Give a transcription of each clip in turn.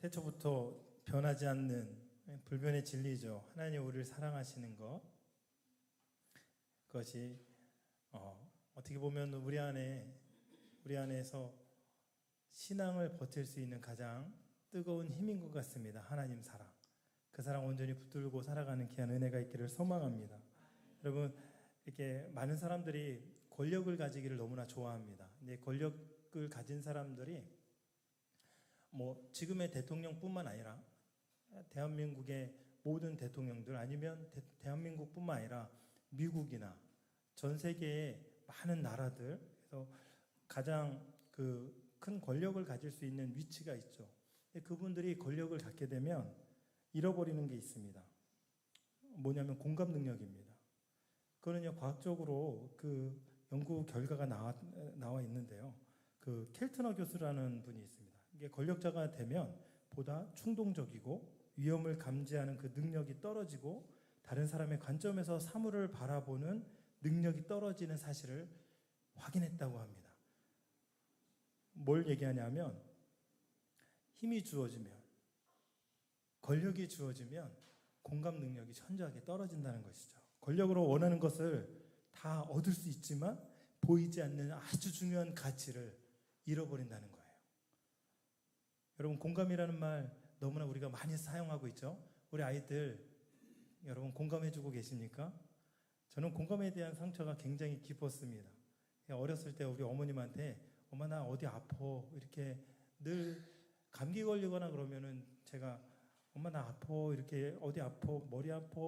태초부터 변하지 않는 불변의 진리죠. 하나님 우리를 사랑하시는 것. 그것이 어떻게 보면 우리 안에서 신앙을 버틸 수 있는 가장 뜨거운 힘인 것 같습니다. 하나님 사랑. 그 사랑 온전히 붙들고 살아가는 귀한 은혜가 있기를 소망합니다. 여러분, 이렇게 많은 사람들이 권력을 가지기를 너무나 좋아합니다. 근데 권력을 가진 사람들이 지금의 대통령뿐만 아니라 대한민국의 모든 대통령들 아니면 대한민국뿐만 아니라 미국이나 전 세계의 많은 나라들, 그래서 가장 큰 권력을 가질 수 있는 위치가 있죠. 그분들이 권력을 갖게 되면 잃어버리는 게 있습니다. 뭐냐면 공감 능력입니다. 그거는요, 과학적으로 그 연구 결과가 나와 있는데요. 그 켈트너 교수라는 분이 있습니다. 이게 권력자가 되면 보다 충동적이고 위험을 감지하는 그 능력이 떨어지고 다른 사람의 관점에서 사물을 바라보는 능력이 떨어지는 사실을 확인했다고 합니다. 뭘 얘기하냐면 힘이 주어지면, 권력이 주어지면 공감 능력이 현저하게 떨어진다는 것이죠. 권력으로 원하는 것을 다 얻을 수 있지만 보이지 않는 아주 중요한 가치를 잃어버린다는 거예요. 여러분, 공감이라는 말 너무나 우리가 많이 사용하고 있죠. 우리 아이들 여러분 공감해주고 계십니까? 저는 공감에 대한 상처가 굉장히 깊었습니다. 어렸을 때 우리 어머님한테 엄마 나 어디 아파 이렇게 늘 감기 걸리거나 그러면은 제가 엄마 나 아파 이렇게 어디 아파 머리 아파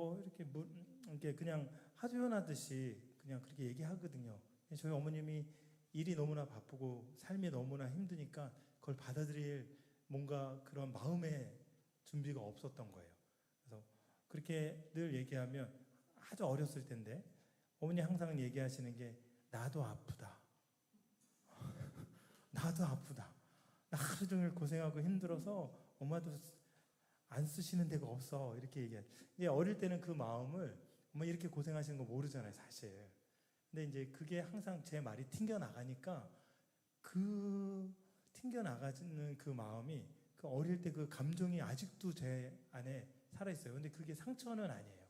이렇게 그냥 하소연하듯이 그냥 그렇게 얘기하거든요. 저희 어머님이 일이 너무나 바쁘고 삶이 너무나 힘드니까 그걸 받아들일 뭔가 그런 마음의 준비가 없었던 거예요. 그래서 그렇게 늘 얘기하면 아주 어렸을 텐데 어머니 항상 얘기하시는 게 나도 아프다. 나도 아프다. 나 하루 종일 고생하고 힘들어서 엄마도 안 쓰시는 데가 없어. 이렇게 얘기해요. 어릴 때는 그 마음을 엄마 이렇게 고생하시는 거 모르잖아요, 사실. 근데 이제 그게 항상 제 말이 튕겨나가니까 튕겨나가는 그 마음이 그 어릴 때 그 감정이 아직도 제 안에 살아있어요. 근데 그게 상처는 아니에요.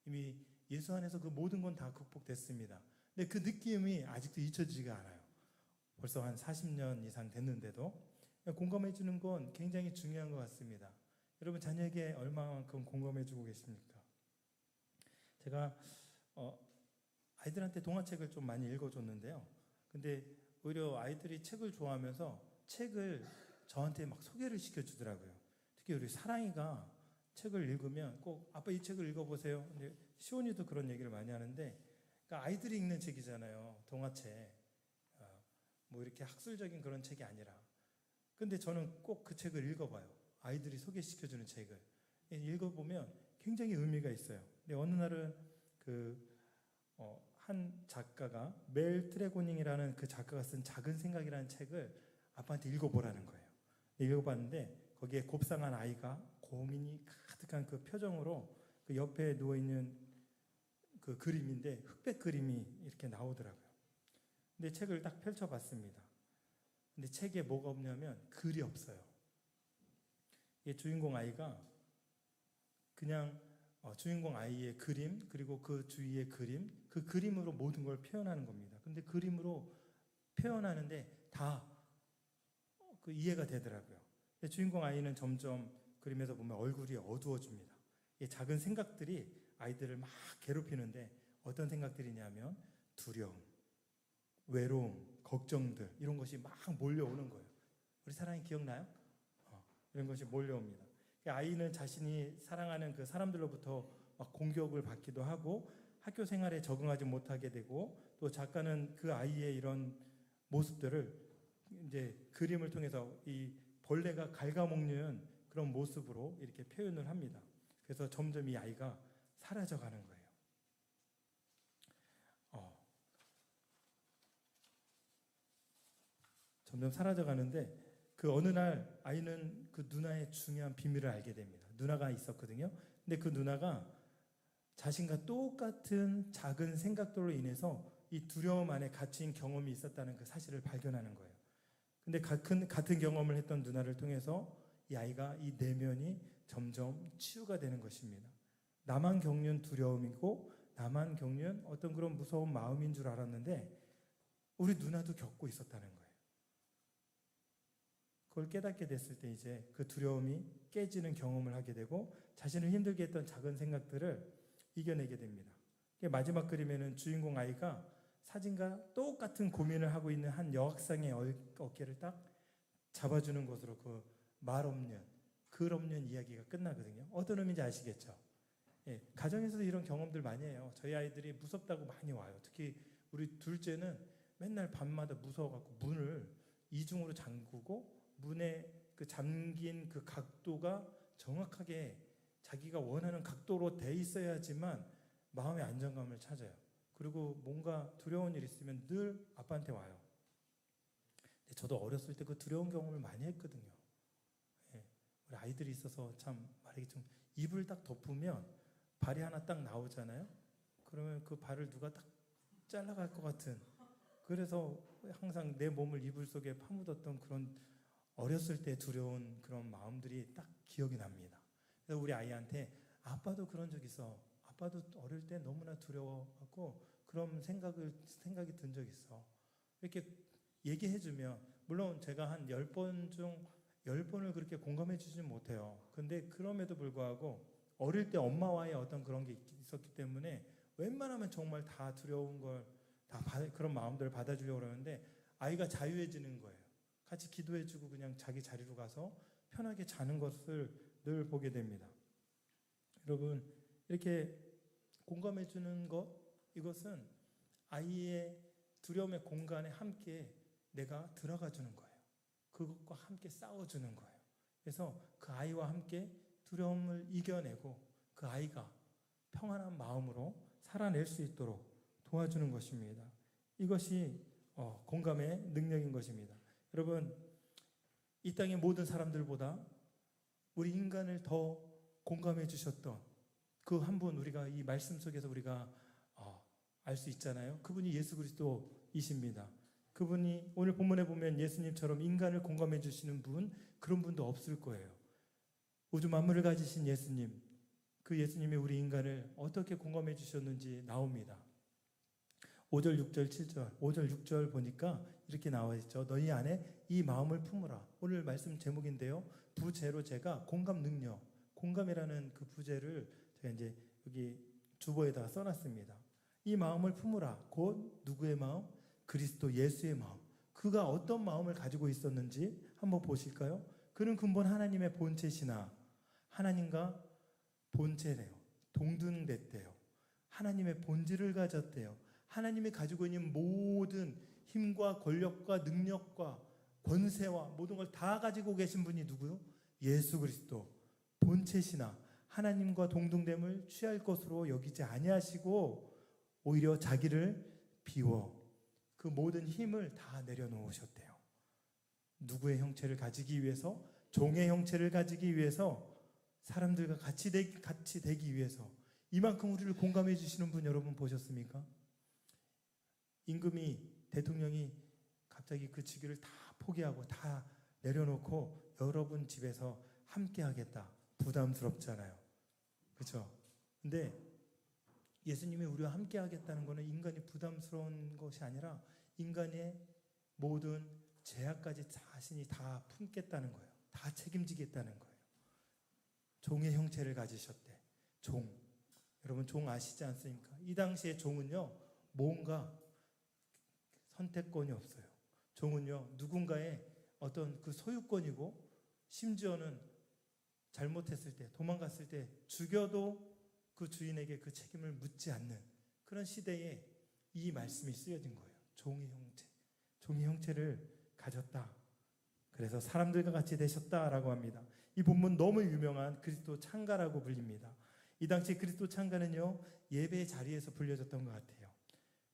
이미 예수 안에서 그 모든 건 다 극복됐습니다. 근데 그 느낌이 아직도 잊혀지지가 않아요. 벌써 한 40년 이상 됐는데도 공감해 주는 건 굉장히 중요한 것 같습니다. 여러분 자녀에게 얼마만큼 공감해 주고 계십니까? 제가 아이들한테 동화책을 좀 많이 읽어줬는데요. 근데 오히려 아이들이 책을 좋아하면서 책을 저한테 막 소개를 시켜주더라고요. 특히 우리 사랑이가 책을 읽으면 꼭 아빠 이 책을 읽어보세요. 근데 시온이도 그런 얘기를 많이 하는데, 그러니까 아이들이 읽는 책이잖아요. 동화책. 이렇게 학술적인 그런 책이 아니라. 근데 저는 꼭 그 책을 읽어봐요. 아이들이 소개시켜주는 책을. 읽어보면 굉장히 의미가 있어요. 근데 어느 날은 한 작가가 멜 트레고닝이라는 그 작가가 쓴 작은 생각이라는 책을 아빠한테 읽어보라는 거예요. 읽어봤는데 거기에 곱상한 아이가 고민이 가득한 그 표정으로 그 옆에 누워있는 그 그림인데 흑백 그림이 이렇게 나오더라고요. 근데 책을 딱 펼쳐봤습니다. 근데 책에 뭐가 없냐면 글이 없어요. 이 주인공 아이가 그냥 주인공 아이의 그림 그리고 그 주위의 그림, 그 그림으로 모든 걸 표현하는 겁니다. 근데 그림으로 표현하는데 다 그 이해가 되더라고요. 주인공 아이는 점점 그림에서 보면 얼굴이 어두워집니다. 이 작은 생각들이 아이들을 막 괴롭히는데 어떤 생각들이냐면 두려움, 외로움, 걱정들 이런 것이 막 몰려오는 거예요. 우리 사랑이 기억나요? 이런 것이 몰려옵니다. 아이는 자신이 사랑하는 그 사람들로부터 막 공격을 받기도 하고 학교 생활에 적응하지 못하게 되고 또 작가는 그 아이의 이런 모습들을 이제 그림을 통해서 이 벌레가 갉아먹는 그런 모습으로 이렇게 표현을 합니다. 그래서 점점 이 아이가 사라져가는 거예요. 점점 사라져가는데 그 어느 날 아이는 그 누나의 중요한 비밀을 알게 됩니다. 누나가 있었거든요. 근데 그 누나가 자신과 똑같은 작은 생각들로 인해서 이 두려움 안에 갇힌 경험이 있었다는 그 사실을 발견하는 거예요. 근데 같은 경험을 했던 누나를 통해서 이 이 아이가 이 내면이 점점 치유가 되는 것입니다. 나만 겪는 두려움이고 나만 겪는 어떤 그런 무서운 마음인 줄 알았는데 우리 누나도 겪고 있었다는 거예요. 그걸 깨닫게 됐을 때 이제 그 두려움이 깨지는 경험을 하게 되고 자신을 힘들게 했던 작은 생각들을 이겨내게 됩니다. 마지막 그림에는 주인공 아이가 사진과 똑같은 고민을 하고 있는 한 여학생의 어깨를 딱 잡아주는 것으로 그 말 없는, 글 없는 이야기가 끝나거든요. 어떤 의미인지 아시겠죠? 예, 가정에서도 이런 경험들 많이 해요. 저희 아이들이 무섭다고 많이 와요. 특히 우리 둘째는 맨날 밤마다 무서워갖고 문을 이중으로 잠그고 문에 그 잠긴 그 각도가 정확하게 자기가 원하는 각도로 돼 있어야지만 마음의 안정감을 찾아요. 그리고 뭔가 두려운 일 있으면 늘 아빠한테 와요. 근데 저도 어렸을 때 그 두려운 경험을 많이 했거든요. 예, 우리 아이들이 있어서 참 말하기 좀 입을 딱 덮으면 발이 하나 딱 나오잖아요. 그러면 그 발을 누가 딱 잘라갈 것 같은, 그래서 항상 내 몸을 이불 속에 파묻었던 그런 어렸을 때 두려운 그런 마음들이 딱 기억이 납니다. 그래서 우리 아이한테 아빠도 그런 적 있어. 아빠도 어릴 때 너무나 두려워하고 그런 생각이 든 적 있어. 이렇게 얘기해주면, 물론 제가 한 10번 중 10번을 그렇게 공감해 주지는 못해요. 근데 그럼에도 불구하고 어릴 때 엄마와의 어떤 그런 게 있었기 때문에 웬만하면 정말 다 두려운 걸 다 그런 마음들을 받아주려고 그러는데 아이가 자유해지는 거예요. 같이 기도해주고 그냥 자기 자리로 가서 편하게 자는 것을 늘 보게 됩니다. 여러분, 이렇게 공감해주는 것, 이것은 아이의 두려움의 공간에 함께 내가 들어가 주는 거예요. 그것과 함께 싸워주는 거예요. 그래서 그 아이와 함께 두려움을 이겨내고 그 아이가 평안한 마음으로 살아낼 수 있도록 도와주는 것입니다. 이것이 공감의 능력인 것입니다. 여러분, 이 땅의 모든 사람들보다 우리 인간을 더 공감해 주셨던 그 한 분, 우리가 이 말씀 속에서 우리가 알 수 있잖아요. 그분이 예수 그리스도이십니다. 그분이 오늘 본문에 보면 예수님처럼 인간을 공감해 주시는 분, 그런 분도 없을 거예요. 우주 만물을 가지신 예수님, 그 예수님이 우리 인간을 어떻게 공감해 주셨는지 나옵니다. 5절, 6절, 7절, 5절, 6절 보니까 이렇게 나와 있죠. 너희 안에 이 마음을 품으라. 오늘 말씀 제목인데요. 부제로 제가 공감 능력, 공감이라는 그 부제를 제가 이제 여기 주보에다가 써놨습니다. 이 마음을 품으라. 곧 누구의 마음? 그리스도 예수의 마음. 그가 어떤 마음을 가지고 있었는지 한번 보실까요? 그는 근본 하나님의 본체시나 하나님과 본체래요. 동등됐대요. 하나님의 본질을 가졌대요. 하나님이 가지고 있는 모든 힘과 권력과 능력과 권세와 모든 걸 다 가지고 계신 분이 누구요? 예수 그리스도. 본체시나 하나님과 동등됨을 취할 것으로 여기지 아니하시고 오히려 자기를 비워 그 모든 힘을 다 내려놓으셨대요. 누구의 형체를 가지기 위해서? 종의 형체를 가지기 위해서, 사람들과 같이 되기 위해서. 이만큼 우리를 공감해 주시는 분 여러분 보셨습니까? 임금이, 대통령이 갑자기 그 직위를 다 포기하고 다 내려놓고 여러분 집에서 함께 하겠다. 부담스럽잖아요. 그렇죠? 근데 예수님이 우리와 함께 하겠다는 것은 인간이 부담스러운 것이 아니라 인간의 모든 죄악까지 자신이 다 품겠다는 거예요. 다 책임지겠다는 거예요. 종의 형체를 가지셨대. 종. 여러분 종 아시지 않습니까? 이 당시에 종은요, 뭔가 선택권이 없어요. 종은요, 누군가의 어떤 그 소유권이고, 심지어는 잘못했을 때, 도망갔을 때 죽여도 그 주인에게 그 책임을 묻지 않는 그런 시대에 이 말씀이 쓰여진 거예요. 종의 형체. 종의 형체를 가졌다. 그래서 사람들과 같이 되셨다라고 합니다. 이 본문 너무 유명한 그리스도 창가라고 불립니다. 이 당시 그리스도 창가는요, 예배 자리에서 불려졌던 것 같아요.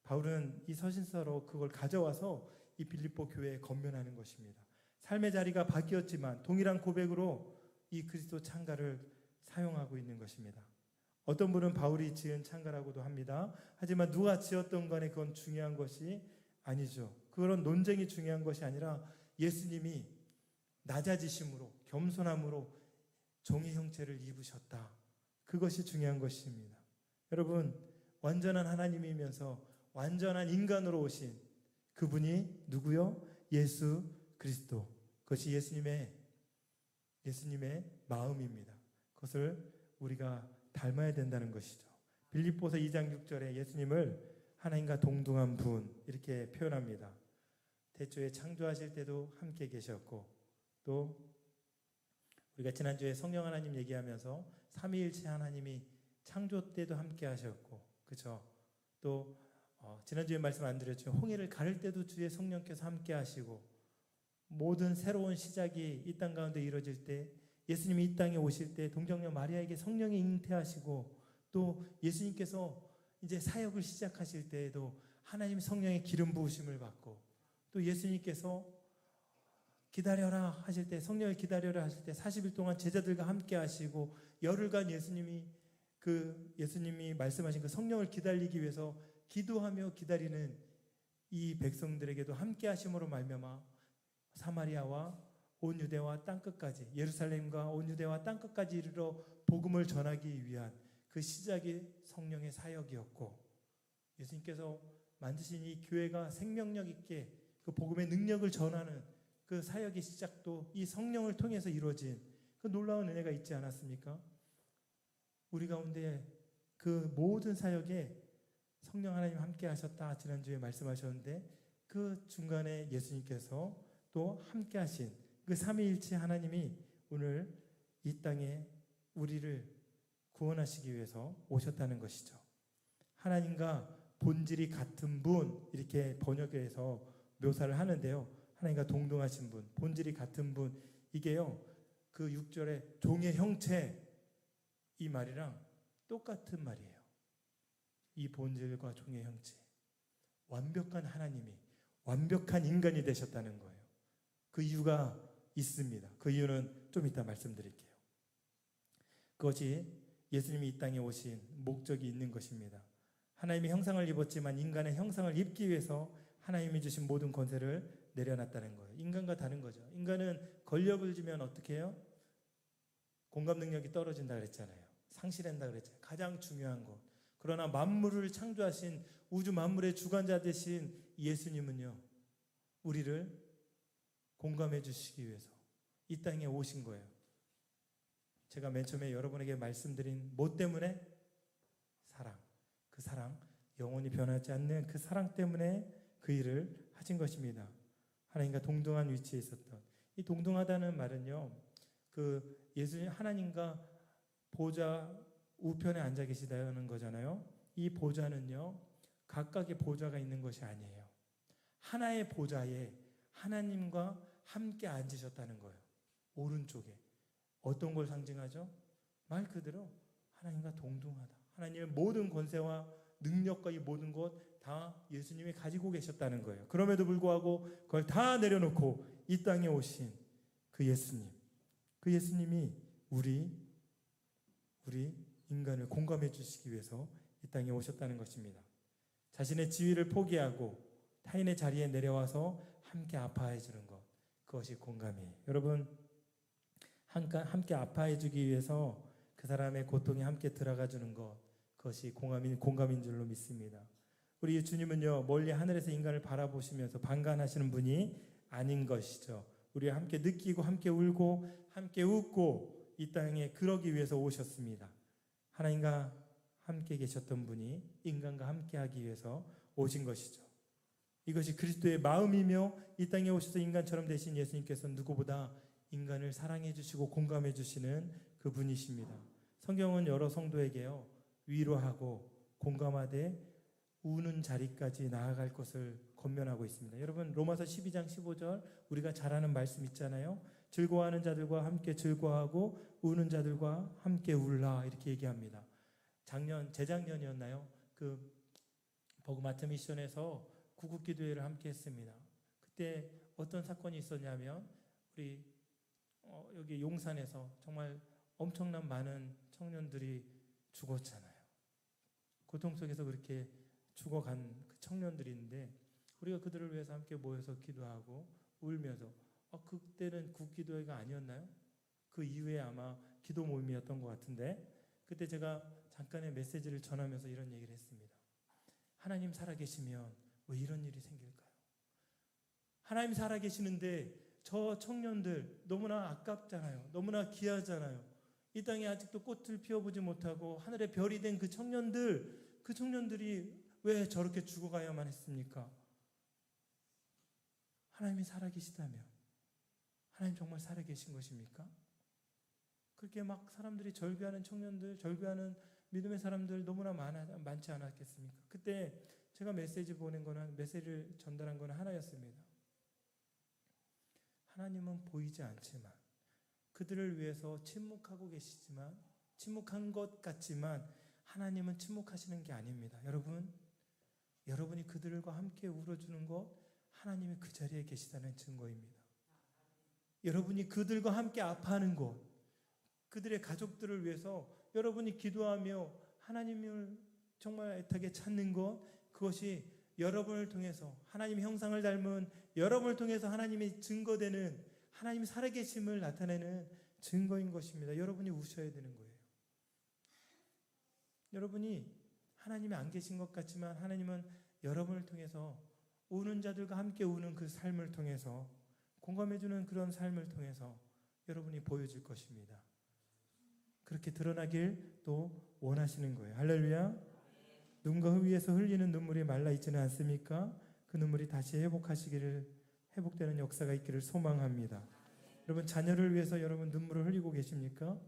바울은 이 서신서로 그걸 가져와서 이 빌립보 교회에 건면하는 것입니다. 삶의 자리가 바뀌었지만 동일한 고백으로 이 그리스도 창가를 사용하고 있는 것입니다. 어떤 분은 바울이 지은 창가라고도 합니다. 하지만 누가 지었던 간에 그건 중요한 것이 아니죠. 그런 논쟁이 중요한 것이 아니라 예수님이 낮아지심으로 겸손함으로 종의 형체를 입으셨다. 그것이 중요한 것입니다. 여러분, 완전한 하나님이면서 완전한 인간으로 오신 그분이 누구요? 예수 그리스도. 그것이 예수님의 마음입니다. 그것을 우리가 닮아야 된다는 것이죠. 빌립보서 2장 6절에 예수님을 하나님과 동등한 분 이렇게 표현합니다. 태초에 창조하실 때도 함께 계셨고, 또 우리가 지난주에 성령 하나님 얘기하면서 삼위일체 하나님이 창조 때도 함께 하셨고, 그렇죠? 또 지난주에 말씀 안 드렸죠. 홍해를 가를 때도 주의 성령께서 함께 하시고, 모든 새로운 시작이 이 땅 가운데 이루어질 때, 예수님이 이 땅에 오실 때 동정녀 마리아에게 성령이 잉태하시고, 또 예수님께서 이제 사역을 시작하실 때에도 하나님 성령의 기름 부으심을 받고, 또 예수님께서 기다려라 하실 때, 성령을 기다려라 하실 때 40일 동안 제자들과 함께 하시고, 열흘간 예수님이 말씀하신 그 성령을 기다리기 위해서 기도하며 기다리는 이 백성들에게도 함께 하심으로 말미암아 사마리아와 온 유대와 땅끝까지, 예루살렘과 온 유대와 땅끝까지 이르러 복음을 전하기 위한 그 시작이 성령의 사역이었고, 예수님께서 만드신 이 교회가 생명력 있게 그 복음의 능력을 전하는 그 사역의 시작도 이 성령을 통해서 이루어진 그 놀라운 은혜가 있지 않았습니까? 우리 가운데 그 모든 사역에 성령 하나님 함께 하셨다 지난주에 말씀하셨는데, 그 중간에 예수님께서 또 함께 하신 그 삼위일체 하나님이 오늘 이 땅에 우리를 구원하시기 위해서 오셨다는 것이죠. 하나님과 본질이 같은 분, 이렇게 번역해서 묘사를 하는데요. 하나님과 동등하신 분, 본질이 같은 분, 이게요, 그 6절에 종의 형체, 이 말이랑 똑같은 말이에요. 이 본질과 종의 형체, 완벽한 하나님이 완벽한 인간이 되셨다는 거예요. 그 이유가 있습니다. 그 이유는 좀 이따 말씀드릴게요. 그것이 예수님이 이 땅에 오신 목적이 있는 것입니다. 하나님의 형상을 입었지만 인간의 형상을 입기 위해서 하나님이 주신 모든 권세를 내려놨다는 거예요. 인간과 다른 거죠. 인간은 권력을 주면 어떻게 해요? 공감 능력이 떨어진다 그랬잖아요. 상실한다 그랬잖아요. 가장 중요한 것. 그러나 만물을 창조하신 우주 만물의 주관자 되신 예수님은요, 우리를 공감해 주시기 위해서 이 땅에 오신 거예요. 제가 맨 처음에 여러분에게 말씀드린 뭐 때문에? 사랑. 그 사랑, 영원히 변하지 않는 그 사랑 때문에 그 일을 하신 것입니다. 하나님과 동등한 위치에 있었던, 이 동등하다는 말은요, 그 예수님 하나님과 보좌 우편에 앉아 계시다는 거잖아요. 이 보좌는요, 각각의 보좌가 있는 것이 아니에요. 하나의 보좌에 하나님과 함께 앉으셨다는 거예요. 오른쪽에. 어떤 걸 상징하죠? 말 그대로 하나님과 동등하다. 하나님의 모든 권세와 능력과 이 모든 것 다 예수님이 가지고 계셨다는 거예요. 그럼에도 불구하고 그걸 다 내려놓고 이 땅에 오신 그 예수님, 그 예수님이 우리 인간을 공감해 주시기 위해서 이 땅에 오셨다는 것입니다. 자신의 지위를 포기하고 타인의 자리에 내려와서 함께 아파해 주는 것, 그것이 공감이에요. 여러분, 함께 아파해 주기 위해서 그 사람의 고통에 함께 들어가 주는 것, 그것이 공감인 줄로 믿습니다. 우리 주님은요, 멀리 하늘에서 인간을 바라보시면서 방관하시는 분이 아닌 것이죠. 우리와 함께 느끼고 함께 울고 함께 웃고 이 땅에 그러기 위해서 오셨습니다. 하나님과 함께 계셨던 분이 인간과 함께 하기 위해서 오신 것이죠. 이것이 그리스도의 마음이며, 이 땅에 오셔서 인간처럼 되신 예수님께서 누구보다 인간을 사랑해 주시고 공감해 주시는 그 분이십니다. 성경은 여러 성도에게요, 위로하고 공감하되 우는 자리까지 나아갈 것을 권면하고 있습니다. 여러분, 로마서 12장 15절 우리가 잘 아는 말씀 있잖아요. 즐거워하는 자들과 함께 즐거워하고 우는 자들과 함께 울라, 이렇게 얘기합니다. 재작년이었나요? 그 버그마트 미션에서 구국기도회를 함께 했습니다. 그때 어떤 사건이 있었냐면, 우리 여기 용산에서 정말 엄청난 많은 청년들이 죽었잖아요. 고통 속에서 그렇게 죽어간 그 청년들이 있는데, 우리가 그들을 위해서 함께 모여서 기도하고 울면서, 그때는 국기도회가 아니었나요? 그 이후에 아마 기도 모임이었던 것 같은데 그때 제가 잠깐의 메시지를 전하면서 이런 얘기를 했습니다. 하나님 살아계시면 왜 이런 일이 생길까요? 하나님 살아계시는데 저 청년들 너무나 아깝잖아요. 너무나 귀하잖아요. 이 땅에 아직도 꽃을 피워보지 못하고 하늘의 별이 된 그 청년들이 왜 저렇게 죽어가야만 했습니까? 하나님이 살아계시다면 하나님 정말 살아계신 것입니까? 그렇게 막 사람들이 절규하는 청년들, 절규하는 믿음의 사람들 너무나 많지 않았겠습니까? 그때 제가 메시지를 전달한 거는 하나였습니다. 하나님은 보이지 않지만 그들을 위해서 침묵한 것 같지만 하나님은 침묵하시는 게 아닙니다. 여러분이 그들과 함께 울어주는 것, 하나님이 그 자리에 계시다는 증거입니다. 여러분이 그들과 함께 아파하는 것, 그들의 가족들을 위해서 여러분이 기도하며 하나님을 정말 애타게 찾는 것, 그것이 여러분을 통해서 하나님의 형상을 닮은 여러분을 통해서 하나님이 증거되는 하나님이 살아계심을 나타내는 증거인 것입니다. 여러분이 우셔야 되는 거예요. 여러분이 하나님이 안 계신 것 같지만 하나님은 여러분을 통해서 우는 자들과 함께 우는 그 삶을 통해서 공감해주는 그런 삶을 통해서 여러분이 보여줄 것입니다. 그렇게 드러나길 또 원하시는 거예요. 할렐루야. 눈과 위에서 흘리는 눈물이 말라 있지는 않습니까? 그 눈물이 다시 회복되는 역사가 있기를 소망합니다. 여러분 자녀를 위해서 여러분 눈물을 흘리고 계십니까?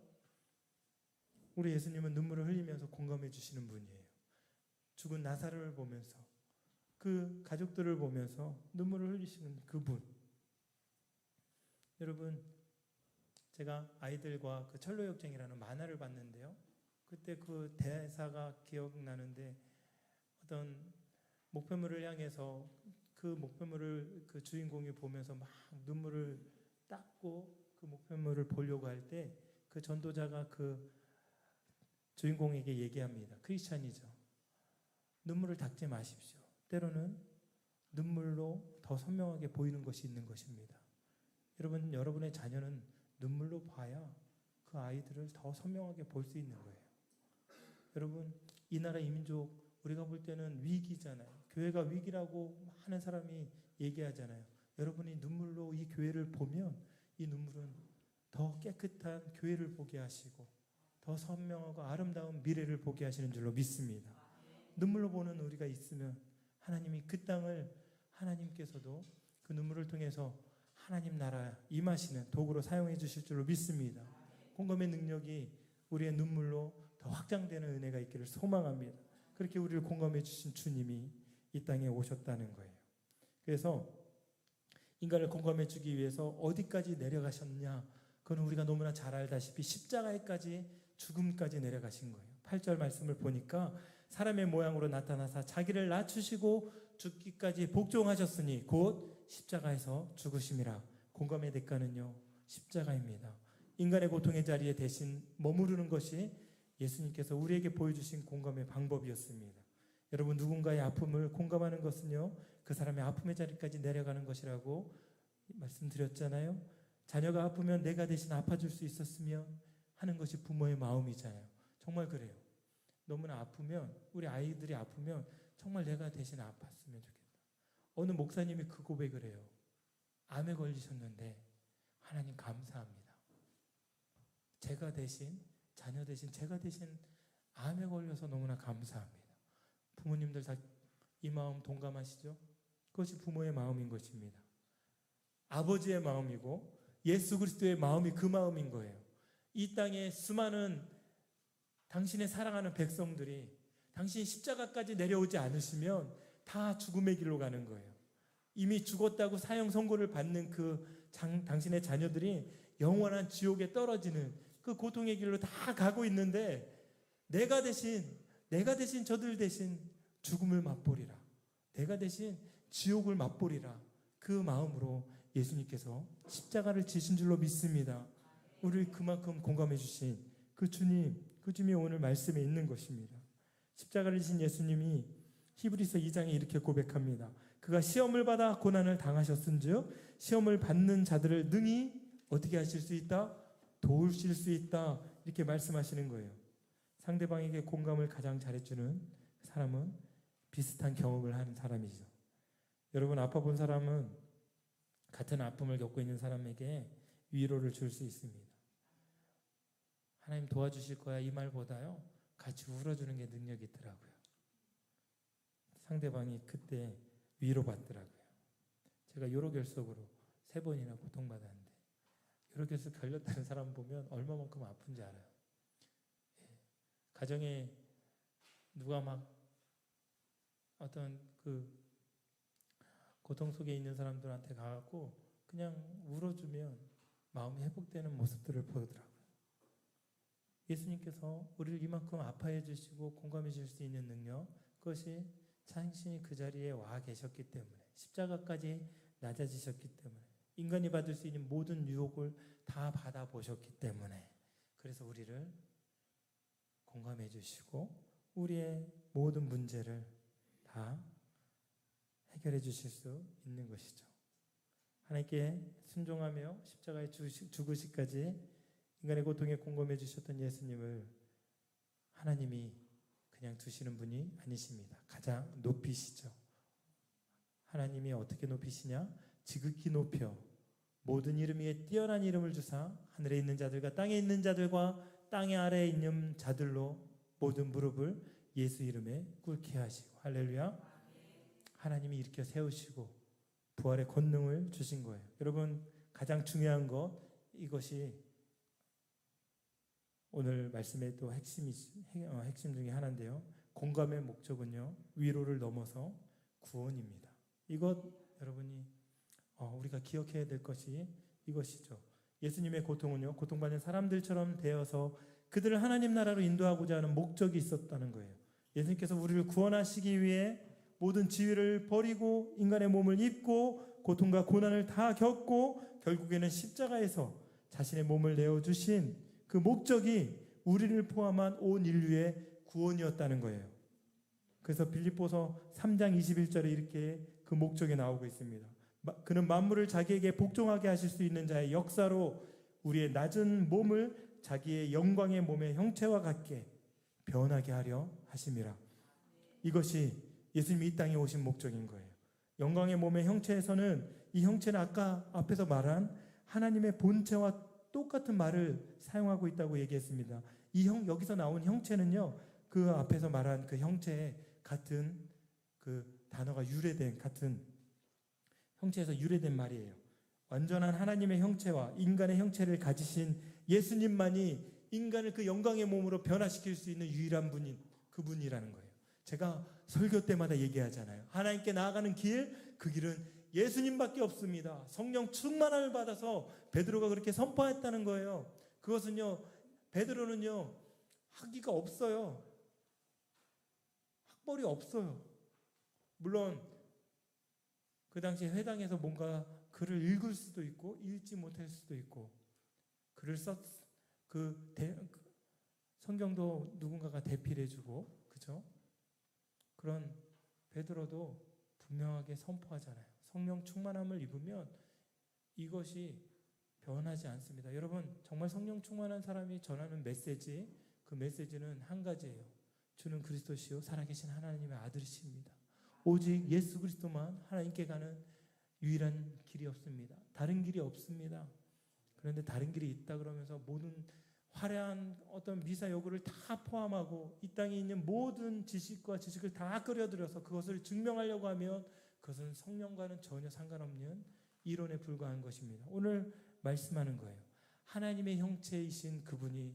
우리 예수님은 눈물을 흘리면서 공감해 주시는 분이에요. 죽은 나사로를 보면서 그 가족들을 보면서 눈물을 흘리시는 그분. 여러분 제가 아이들과 그 철로역정이라는 만화를 봤는데요. 그때 그 대사가 기억나는데 어떤 목표물을 향해서 그 목표물을 그 주인공이 보면서 막 눈물을 닦고 그 목표물을 보려고 할 때 그 전도자가 그 주인공에게 얘기합니다. 크리스찬이죠. 눈물을 닦지 마십시오. 때로는 눈물로 더 선명하게 보이는 것이 있는 것입니다. 여러분의 자녀는 눈물로 봐야 그 아이들을 더 선명하게 볼 수 있는 거예요. 여러분 이 나라 이 민족 우리가 볼 때는 위기잖아요. 교회가 위기라고 많은 사람이 얘기하잖아요. 여러분이 눈물로 이 교회를 보면 이 눈물은 더 깨끗한 교회를 보게 하시고 더 선명하고 아름다운 미래를 보게 하시는 줄로 믿습니다. 눈물로 보는 우리가 있으면 하나님이 그 땅을 하나님께서도 그 눈물을 통해서 하나님 나라 임하시는 도구로 사용해 주실 줄로 믿습니다. 공감의 능력이 우리의 눈물로 더 확장되는 은혜가 있기를 소망합니다. 그렇게 우리를 공감해 주신 주님이 이 땅에 오셨다는 거예요. 그래서 인간을 공감해 주기 위해서 어디까지 내려가셨냐? 그건 우리가 너무나 잘 알다시피 십자가에까지 죽음까지 내려가신 거예요. 8절 말씀을 보니까 사람의 모양으로 나타나사 자기를 낮추시고 죽기까지 복종하셨으니 곧 십자가에서 죽으심이라. 공감의 대가는요 십자가입니다. 인간의 고통의 자리에 대신 머무르는 것이 예수님께서 우리에게 보여주신 공감의 방법이었습니다. 여러분 누군가의 아픔을 공감하는 것은요 그 사람의 아픔의 자리까지 내려가는 것이라고 말씀드렸잖아요. 자녀가 아프면 내가 대신 아파줄 수 있었으면 하는 것이 부모의 마음이잖아요. 정말 그래요. 너무나 아프면 우리 아이들이 아프면 정말 내가 대신 아팠으면 좋겠다. 어느 목사님이 그 고백을 해요. 암에 걸리셨는데 하나님 감사합니다. 제가 대신 자녀 대신 제가 대신 암에 걸려서 너무나 감사합니다. 부모님들 다 이 마음 동감하시죠? 그것이 부모의 마음인 것입니다. 아버지의 마음이고 예수 그리스도의 마음이 그 마음인 거예요. 이 땅에 수많은 당신의 사랑하는 백성들이 당신 십자가까지 내려오지 않으시면 다 죽음의 길로 가는 거예요. 이미 죽었다고 사형 선고를 받는 당신의 자녀들이 영원한 지옥에 떨어지는 그 고통의 길로 다 가고 있는데 내가 대신 저들 대신 죽음을 맛보리라. 내가 대신 지옥을 맛보리라. 그 마음으로 예수님께서 십자가를 지신 줄로 믿습니다. 우리를 그만큼 공감해 주신 그 주님이 오늘 말씀에 있는 것입니다. 십자가를 지신 예수님이 히브리서 2장에 이렇게 고백합니다. 그가 시험을 받아 고난을 당하셨은즉 시험을 받는 자들을 능히 어떻게 하실 수 있다? 도우실 수 있다 이렇게 말씀하시는 거예요. 상대방에게 공감을 가장 잘해주는 사람은 비슷한 경험을 하는 사람이죠. 여러분 아파 본 사람은 같은 아픔을 겪고 있는 사람에게 위로를 줄 수 있습니다. 하나님 도와주실 거야 이 말보다요 같이 울어주는 게 능력이 있더라고요. 상대방이 그때 위로받더라고요. 제가 요로결석으로 3번이나 고통받았는데 요로결석 걸렸다는 사람 보면 얼마만큼 아픈지 알아요. 가정에 누가 막 어떤 그 고통 속에 있는 사람들한테 가갖고 그냥 울어주면 마음이 회복되는 모습들을 보더라고요. 예수님께서 우리를 이만큼 아파해 주시고 공감해 줄 수 있는 능력, 그것이 당신이 그 자리에 와 계셨기 때문에, 십자가까지 낮아지셨기 때문에, 인간이 받을 수 있는 모든 유혹을 다 받아보셨기 때문에, 그래서 우리를 공감해 주시고 우리의 모든 문제를 다 해결해 주실 수 있는 것이죠. 하나님께 순종하며 십자가에 죽으시까지 인간의 고통에 공감해 주셨던 예수님을 하나님이 그냥 두시는 분이 아니십니다. 가장 높이시죠. 하나님이 어떻게 높이시냐? 지극히 높여 모든 이름 위에 뛰어난 이름을 주사 하늘에 있는 자들과 땅에 있는 자들과 땅의 아래에 있는 자들로 모든 무릎을 예수 이름에 꿇게 하시고, 할렐루야. 하나님이 일으켜 세우시고 부활의 권능을 주신 거예요. 여러분 가장 중요한 것, 이것이 오늘 말씀의 또 핵심 중에 하나인데요. 공감의 목적은요, 위로를 넘어서 구원입니다. 이것 여러분이 우리가 기억해야 될 것이 이것이죠. 예수님의 고통은요, 고통받는 사람들처럼 되어서 그들을 하나님 나라로 인도하고자 하는 목적이 있었다는 거예요. 예수님께서 우리를 구원하시기 위해 모든 지위를 버리고 인간의 몸을 입고 고통과 고난을 다 겪고 결국에는 십자가에서 자신의 몸을 내어주신 그 목적이 우리를 포함한 온 인류의 구원이었다는 거예요. 그래서 빌립보서 3장 21절에 이렇게 그 목적이 나오고 있습니다. 그는 만물을 자기에게 복종하게 하실 수 있는 자의 역사로 우리의 낮은 몸을 자기의 영광의 몸의 형체와 같게 변하게 하려 하심이라. 이것이 예수님이 이 땅에 오신 목적인 거예요. 영광의 몸의 형체에서는 이 형체는 아까 앞에서 말한 하나님의 본체와 똑같은 말을 사용하고 있다고 얘기했습니다. 여기서 나온 형체는요, 그 앞에서 말한 그 형체에 같은 그 단어가 유래된, 같은 형체에서 유래된 말이에요. 완전한 하나님의 형체와 인간의 형체를 가지신 예수님만이 인간을 그 영광의 몸으로 변화시킬 수 있는 유일한 분인 그분이라는 거예요. 제가 설교 때마다 얘기하잖아요. 하나님께 나아가는 길, 그 길은 예수님밖에 없습니다. 성령 충만함을 받아서 베드로가 그렇게 선포했다는 거예요. 그것은요, 베드로는요, 학위가 없어요. 학벌이 없어요. 물론 그 당시에 회당에서 뭔가 글을 읽을 수도 있고 읽지 못할 수도 있고, 글을 성경도 누군가가 대필해주고, 그죠? 그런 베드로도 분명하게 선포하잖아요. 성령 충만함을 입으면 이것이 변하지 않습니다. 여러분 정말 성령 충만한 사람이 전하는 메시지, 그 메시지는 한 가지예요. 주는 그리스도시요 살아계신 하나님의 아들이십니다. 오직 예수 그리스도만 하나님께 가는 유일한 길이 없습니다. 다른 길이 없습니다. 그런데 다른 길이 있다 그러면서 모든 화려한 어떤 미사 여구를 다 포함하고 이 땅에 있는 모든 지식과 지식을 다 끌어들여서 그것을 증명하려고 하면 그것은 성령과는 전혀 상관없는 이론에 불과한 것입니다. 오늘 말씀하는 거예요. 하나님의 형체이신 그분이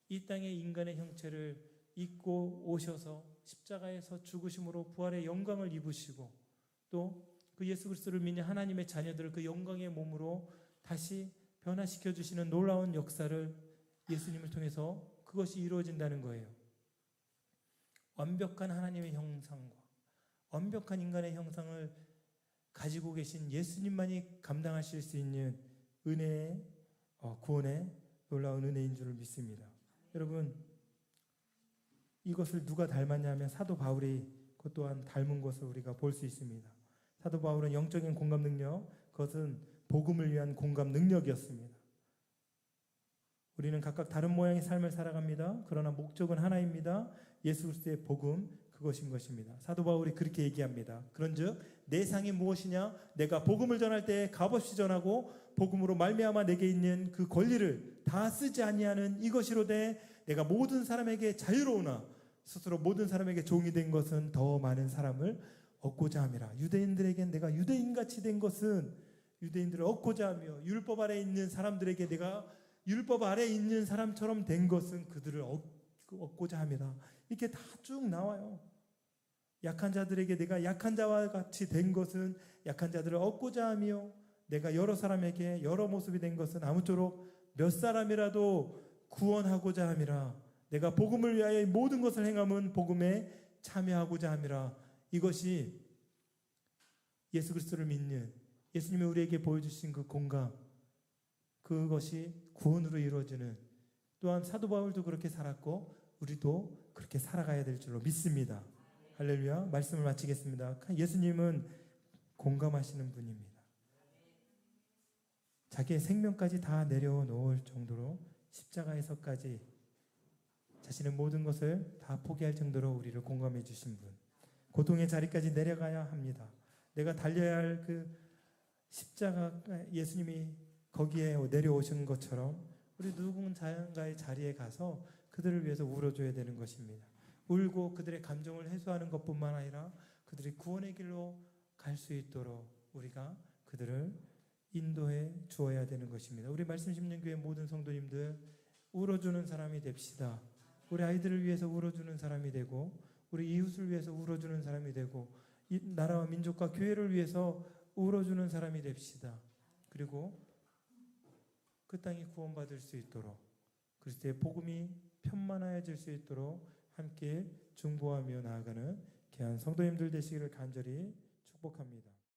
이 땅에 인간의 형체를 입고 오셔서 십자가에서 죽으심으로 부활의 영광을 입으시고 또 그 예수 그리스도를 믿는 하나님의 자녀들을 그 영광의 몸으로 다시 변화시켜 주시는 놀라운 역사를 예수님을 통해서 그것이 이루어진다는 거예요. 완벽한 하나님의 형상과 완벽한 인간의 형상을 가지고 계신 예수님만이 감당하실 수 있는 은혜의 구원의 놀라운 은혜인 줄 믿습니다. 여러분 이것을 누가 닮았냐면 사도 바울이 그 또한 닮은 것을 우리가 볼 수 있습니다. 사도 바울은 영적인 공감 능력, 그것은 복음을 위한 공감 능력이었습니다. 우리는 각각 다른 모양의 삶을 살아갑니다. 그러나 목적은 하나입니다. 예수 그리스도의 복음, 그것인 것입니다. 사도 바울이 그렇게 얘기합니다. 그런즉 내 상이 무엇이냐? 내가 복음을 전할 때 값없이 전하고 복음으로 말미암아 내게 있는 그 권리를 다 쓰지 아니하는 이것이로되 내가 모든 사람에게 자유로우나 스스로 모든 사람에게 종이 된 것은 더 많은 사람을 얻고자 함이라. 유대인들에겐 내가 유대인같이 된 것은 유대인들을 얻고자 하며 율법 아래에 있는 사람들에게 내가 율법 아래에 있는 사람처럼 된 것은 그들을 얻고자 함이라. 이렇게 다 쭉 나와요. 약한 자들에게 내가 약한 자와 같이 된 것은 약한 자들을 얻고자 하며 내가 여러 사람에게 여러 모습이 된 것은 아무쪼록 몇 사람이라도 구원하고자 함이라. 내가 복음을 위하여 모든 것을 행함은 복음에 참여하고자 함이라. 이것이 예수 그리스도를 믿는 예수님이 우리에게 보여주신 그 공감, 그것이 구원으로 이루어지는, 또한 사도 바울도 그렇게 살았고 우리도 그렇게 살아가야 될 줄로 믿습니다. 할렐루야. 말씀을 마치겠습니다. 예수님은 공감하시는 분입니다. 자기의 생명까지 다 내려놓을 정도로 십자가에서까지 자신의 모든 것을 다 포기할 정도로 우리를 공감해 주신 분, 고통의 자리까지 내려가야 합니다. 내가 달려야 할 그 십자가, 예수님이 거기에 내려오신 것처럼 우리 누군가의 자리에 가서 그들을 위해서 울어줘야 되는 것입니다. 울고 그들의 감정을 해소하는 것뿐만 아니라 그들이 구원의 길로 갈 수 있도록 우리가 그들을 인도해 주어야 되는 것입니다. 우리 말씀 심는 교회 모든 성도님들 울어주는 사람이 됩시다. 우리 아이들을 위해서 울어주는 사람이 되고 우리 이웃을 위해서 울어주는 사람이 되고 이 나라와 민족과 교회를 위해서 울어주는 사람이 됩시다. 그리고 그 땅이 구원받을 수 있도록 그리스도의 복음이 편만하여질 수 있도록 함께 중보하며 나아가는 귀한 성도님들 되시기를 간절히 축복합니다.